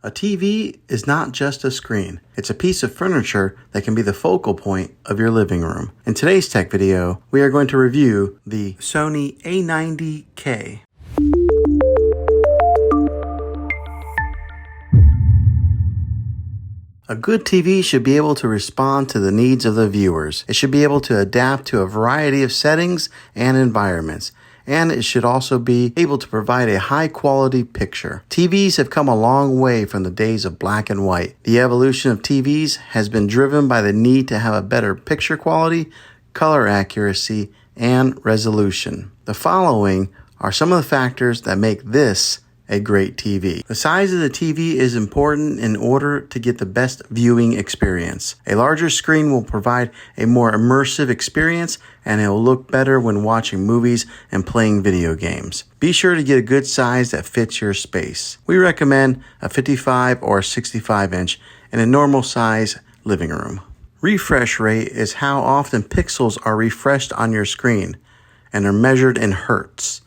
A TV is not just a screen. It's a piece of furniture that can be the focal point of your living room. In today's tech video, we are going to review the SONY A90K. A good TV should be able to respond to the needs of the viewers. It should be able to adapt to a variety of settings and environments. And it should also be able to provide a high-quality picture. TVs have come a long way from the days of black and white. The evolution of TVs has been driven by the need to have a better picture quality, color accuracy, and resolution. The following are some of the factors that make this a great TV. The size of the TV is important in order to get the best viewing experience. A larger screen will provide a more immersive experience, and it will look better when watching movies and playing video games. Be sure to get a good size that fits your space. We recommend a 55 or 65 inch in a normal size living room. Refresh rate is how often pixels are refreshed on your screen and are measured in hertz.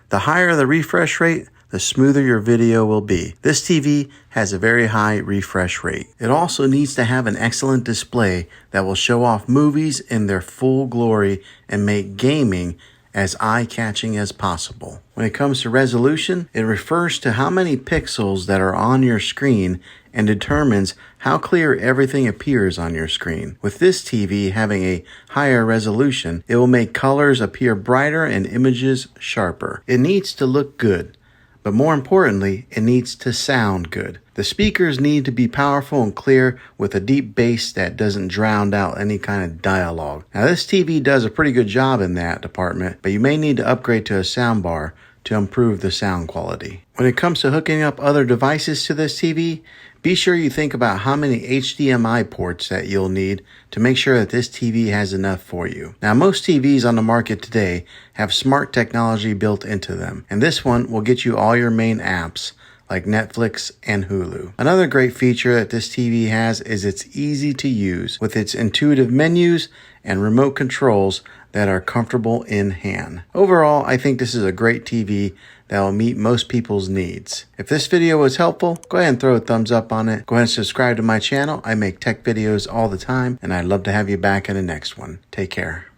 The higher the refresh rate, the smoother your video will be. This TV has a very high refresh rate. It also needs to have an excellent display that will show off movies in their full glory and make gaming as eye-catching as possible. When it comes to resolution, it refers to how many pixels that are on your screen and determines how clear everything appears on your screen. With this TV having a higher resolution, it will make colors appear brighter and images sharper. It needs to look good. But more importantly, it needs to sound good. The speakers need to be powerful and clear with a deep bass that doesn't drown out any kind of dialogue. Now this TV does a pretty good job in that department, but you may need to upgrade to a soundbar to improve the sound quality. When it comes to hooking up other devices to this TV, be sure you think about how many HDMI ports that you'll need to make sure that this TV has enough for you. Now, most TVs on the market today have smart technology built into them, and this one will get you all your main apps like Netflix and Hulu. Another great feature that this TV has is it's easy to use with its intuitive menus and remote controls that are comfortable in hand. Overall, I think this is a great TV that will meet most people's needs. If this video was helpful, go ahead and throw a thumbs up on it. Go ahead and subscribe to my channel. I make tech videos all the time, and I'd love to have you back in the next one. Take care.